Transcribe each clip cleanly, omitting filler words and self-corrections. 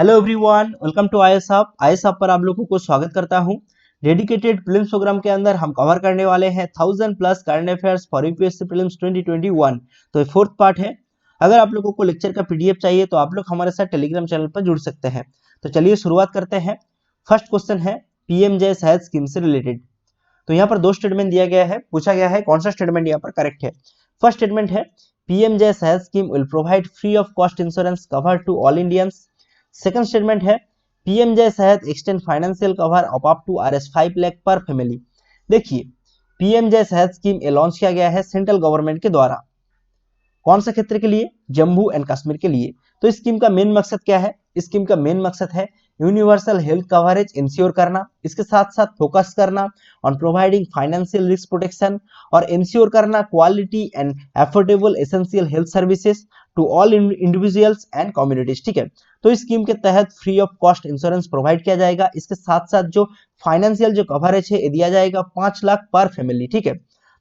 Hello everyone, welcome to IAS hub. IAS hub पर आप लोगों को स्वागत करता हूं। डेडिकेटेड प्रीलिम्स प्रोग्राम के अंदर हम कवर करने वाले हैं 1000+ current affairs for UPSC prelims 2021। तो ये फोर्थ पार्ट है। अगर आप लोगों को लेक्चर का पीडीएफ चाहिए तो आप लोग हमारे साथ टेलीग्राम चैनल पर जुड़ सकते हैं। तो चलिए शुरुआत करते हैं। फर्स्ट क्वेश्चन है पीएमजे सहज स्कीम से रिलेटेड। तो यहाँ पर दो स्टेटमेंट दिया गया है, पूछा गया है कौन सा स्टेटमेंट यहाँ पर करेक्ट है। फर्स्ट स्टेटमेंट है PMJ Sahaj scheme will provide free of cost insurance cover to all Indians. Second statement है PMJ Sahaj extend financial cover of up to RS 5 lakh per family. देखिए, पीएमजे सहज स्कीम लॉन्च किया गया है सेंट्रल गवर्नमेंट के द्वारा। कौन सा क्षेत्र के लिए? जम्मू एंड कश्मीर के लिए। तो इस स्कीम का मेन मकसद क्या है? इस स्कीम का मेन मकसद है यूनिवर्सल हेल्थ कवरेज इंश्योर करना, इसके साथ साथ फोकस करना on providing financial risk protection और इंश्योर करना quality and affordable essential health services to all individuals and communities. ठीक है, तो इस स्कीम के तहत free of cost insurance provide किया जाएगा। इसके साथ साथ जो फाइनेंशियल जो कवरेज है दिया जाएगा 5 लाख पर फैमिली। ठीक है,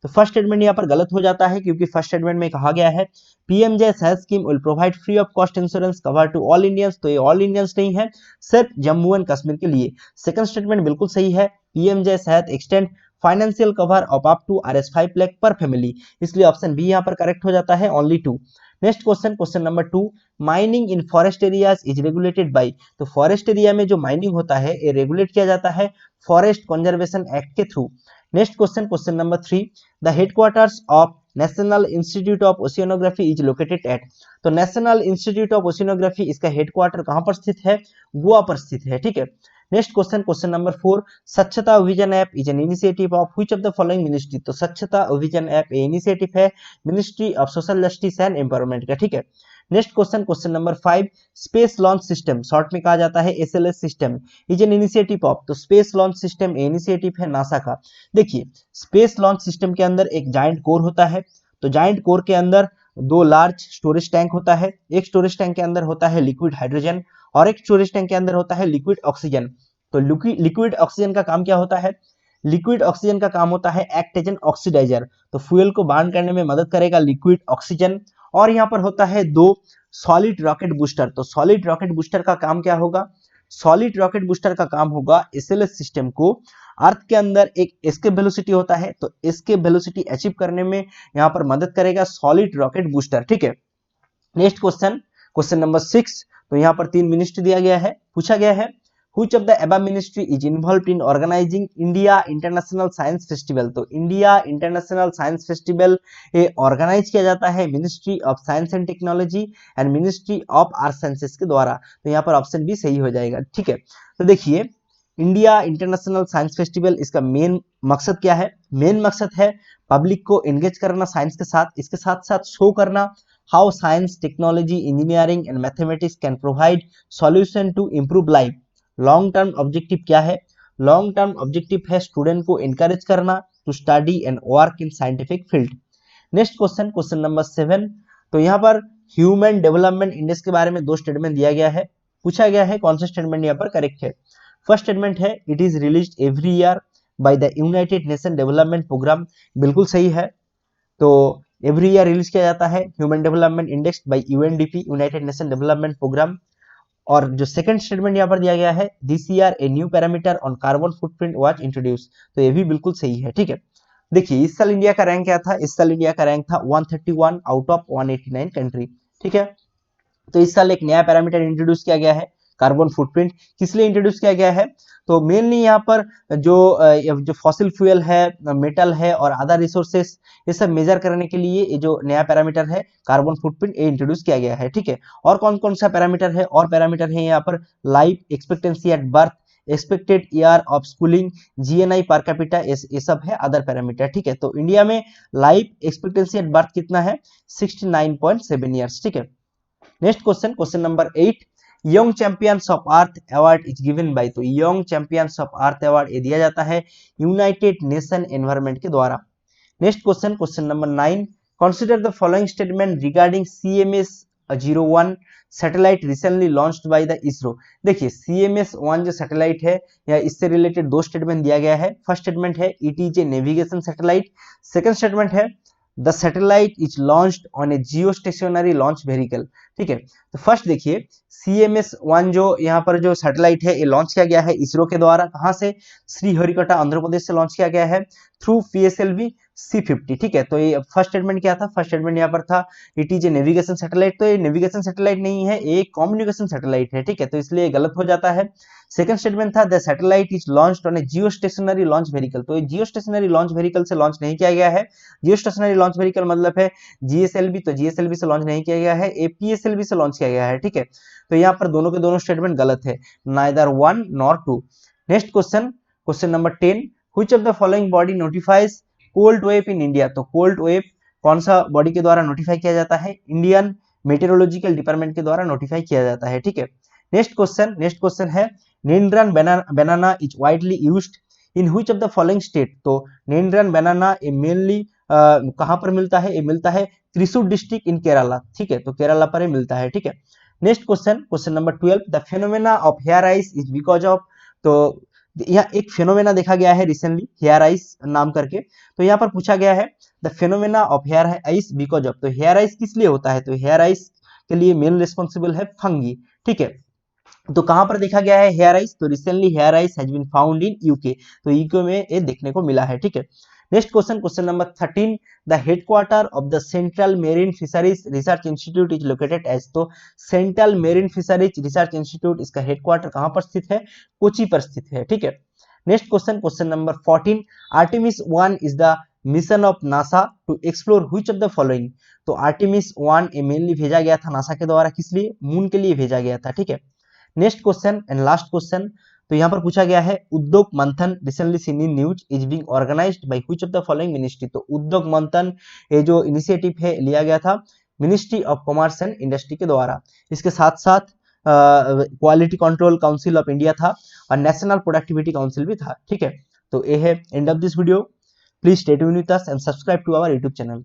तो फर्स्ट स्टेटमेंट यहाँ पर गलत हो जाता है क्योंकि फर्स्ट स्टेटमेंट में कहा गया है PMJ Sahaj scheme will provide free of cost insurance cover to all Indians. तो ये ऑल इंडियंस नहीं है, सिर्फ जम्मू एंड कश्मीर के लिए। सेकंड स्टेटमेंट बिल्कुल सही है, PMJ Sahaj extend financial cover of up to RS 5 lakh per family, इसलिए ऑप्शन बी यहाँ पर करेक्ट हो जाता है, only 2। Next question, question number 2, mining in forest areas is regulated by. तो फॉरेस्ट एरिया में जो माइनिंग होता है ये रेगुलेट किया जाता है फॉरेस्ट कंजर्वेशन एक्ट के through. Next question, question number 3, the headquarters of national institute of oceanography is located at. तो नेशनल इंस्टीट्यूट ऑफ ओशियनोग्राफी इसका हेडक्वार्टर कहां पर स्थित है? गोवा पर स्थित है। ठीक है, नेक्स्ट क्वेश्चन, क्वेश्चन नंबर 4, स्वच्छता अभियान app is an initiative of which of the following ministry. तो स्वच्छता अभियान ऐप ए इनिशिएटिव है ministry of social justice and empowerment का। ठीक है, next question, question number 5, space launch system short में कहा जाता है SLS system is an initiative of. तो स्पेस लॉन्च सिस्टम इनिशिएटिव है नासा का। देखिए, स्पेस लॉन्च सिस्टम के अंदर एक जायंट कोर होता है, तो जायंट कोर के अंदर दो लार्ज स्टोरेज टैंक होता है। एक स्टोरेज टैंक के अंदर होता है लिक्विड हाइड्रोजन और एक स्टोरेज टैंक के अंदर होता है लिक्विड ऑक्सीजन। तो लिक्विड ऑक्सीजन का काम क्या होता है? लिक्विड ऑक्सीजन का काम होता है एक्ट एज एन ऑक्सीडाइजर, तो फ्यूल को बार्न करने में मदद करेगा लिक्विड ऑक्सीजन। और यहाँ पर होता है दो सॉलिड रॉकेट बूस्टर। तो सॉलिड रॉकेट बूस्टर का काम क्या होगा? सॉलिड रॉकेट बूस्टर का काम होगा SLS सिस्टम को अर्थ के अंदर एक एस्केप वेलोसिटी होता है, तो एस्केप वेलोसिटी अचीव करने में यहाँ पर मदद करेगा सॉलिड रॉकेट बूस्टर। ठीक है, नेक्स्ट क्वेश्चन, क्वेश्चन नंबर 6, तो यहाँ पर 3 मिनिस्ट्री दिया गया है, पूछा गया है Which of the above ministry is involved in organizing India International Science Festival। तो इंडिया इंटरनेशनल साइंस फेस्टिवल ये ऑर्गेनाइज किया जाता है ministry of science and technology and ministry of art sciences के द्वारा। तो यहाँ पर ऑप्शन बी सही हो जाएगा। ठीक है, तो देखिए, इंडिया इंटरनेशनल साइंस फेस्टिवल इसका मेन मकसद क्या है? मेन मकसद है पब्लिक को एंगेज करना साइंस के साथ, इसके साथ साथ शो करना how science technology engineering and mathematics can provide solution to improve life. Long term objective क्या है? लॉन्ग टर्म ऑब्जेक्टिव है स्टूडेंट को एनकरेज करना to study and work in scientific field. Next question, question number 7, तो यहाँ पर human development index के बारे में दो स्टेटमेंट दिया गया है, पूछा गया है कौन सा स्टेटमेंट यहाँ पर करेक्ट है। फर्स्ट स्टेटमेंट है it is release every year by the United Nation Development Program, बिल्कुल सही है। तो एवरी ईयर रिलीज किया जाता है human development index by UNDP United Nation Development Program. और जो सेकंड स्टेटमेंट यहाँ पर दिया गया है this year a new parameter on carbon footprint was introduce, तो ये भी बिल्कुल सही है। ठीक है, देखिए इस साल इंडिया का रैंक क्या था? इस साल इंडिया का रैंक था 131 आउट ऑफ 189 कंट्री। ठीक है, तो इस साल एक नया पैरामीटर इंट्रोड्यूस किया गया है कार्बन फुटप्रिंट। किस लिए इंट्रोड्यूस किया गया है? तो मेनली यहाँ पर जो फॉसिल फ्यूल है, मेटल है और अदर रिसोर्सेस, ये सब मेजर करने के लिए ये जो नया पैरामीटर है कार्बन फुटप्रिंट ये इंट्रोड्यूस किया गया है। ठीक है, और कौन कौन सा पैरामीटर है? और पैरामीटर है यहाँ पर life expectancy at birth, expected year of schooling, GNI per capita, ये सब है अदर पैरामीटर। ठीक है, तो इंडिया में लाइफ एक्सपेक्टेंसी एट बर्थ कितना है? 69.7 ईयर्स। ठीक है, next question, question number 8, Young Champions of Earth Award is given by. तो Young Champions of Earth Award ये दिया जाता है यूनाइटेड नेशन एनवायरनमेंट के द्वारा। Next question, question number 9, consider the following statement regarding CMS-01 satellite recently launched by the ISRO. देखिए CMS-1 जो satellite है या इससे रिलेटेड दो स्टेटमेंट दिया गया है। फर्स्ट स्टेटमेंट है it is a navigation satellite. Second statement है the satellite is launched on a geostationary launch vehicle. ठीक है, तो फर्स्ट देखिए CMS-1 जो यहाँ पर जो सैटेलाइट है ये लॉन्च किया गया है इसरो के द्वारा। कहाँ से? श्रीहरिकोटा आंध्र प्रदेश से लॉन्च किया गया है थ्रू PSLV C50। ठीक है, तो ये फर्स्ट स्टेटमेंट क्या था? फर्स्ट स्टेटमेंट यहाँ पर था it is a navigation satellite. तो ये नेविगेशन सैटेलाइट नहीं है, ये कम्युनिकेशन सैटेलाइट है। ठीक है, तो इसलिए गलत हो जाता है। सेकंड स्टेटमेंट था the satellite is launched on a geostationary launch vehicle. तो ये जियो स्टेशनरी लॉन्च व्हीकल से लॉन्च नहीं किया गया है। जियो स्टेशनरी लॉन्च व्हीकल मतलब है GSLV, तो GSLV से लॉन्च नहीं किया गया है, PSLV से लॉन्च किया गया है। ठीक है, तो यहाँ पर दोनों के दोनों स्टेटमेंट गलत है, neither 1 nor 2। Next question, question number 10, which of the following body notifies cold wave in India. तो कोल्ड वेव कौन सा बॉडी के द्वारा नोटिफाई किया जाता है? इंडियन मेटेरोलॉजिकल डिपार्टमेंट के द्वारा नोटिफाई किया जाता है। ठीक है, नेक्स्ट क्वेश्चन है Nendran banana is widely used in which of the following state. तो नेंड्रन बनाना ये मेनली कहां पर मिलता है? ये मिलता है त्रिशूर डिस्ट्रिक्ट इन केरला। ठीक है, तो केरला पर ये मिलता है। ठीक है, next question, question number 12, the phenomena of hair ice is because of. तो यहाँ एक फेनोमेना देखा गया है रिसेंटली हेयर आइज नाम करके। तो यहाँ पर पूछा गया है the phenomena of hair ice because of. तो हेयर आइज किस लिए होता है? तो हेयर आइज के लिए मेन रिस्पॉन्सिबल है फंगी। ठीक है, तो कहां पर देखा गया है हेयर आइज? तो recently hair ice has been found in UK. तो यूके में ये देखने को मिला है। ठीक है, next question, question number 13, the headquarter of the central marine fisheries research institute is located as. तो central marine fisheries research institute इसका हेडक्वार्टर कहां पर स्थित है? कोची पर स्थित है। ठीक है, next question, question number 14, Artemis 1 is the mission of NASA to explore which of the following. तो आर्टेमिस 1 मेनली भेजा गया था नासा के द्वारा, किस लिए? मून के लिए भेजा गया था। ठीक है, next question and last question, तो यहाँ पर पूछा गया है Udyog Manthan recently seen in news is being organized by which of the following ministry. तो उद्योग मंथन ये जो इनिशिएटिव है लिया गया था ministry of commerce and industry के द्वारा। इसके साथ साथ quality control council of India था और नेशनल प्रोडक्टिविटी काउंसिल भी था। ठीक है, तो ये है end of this video. Please stay tuned with us and subscribe to our YouTube channel.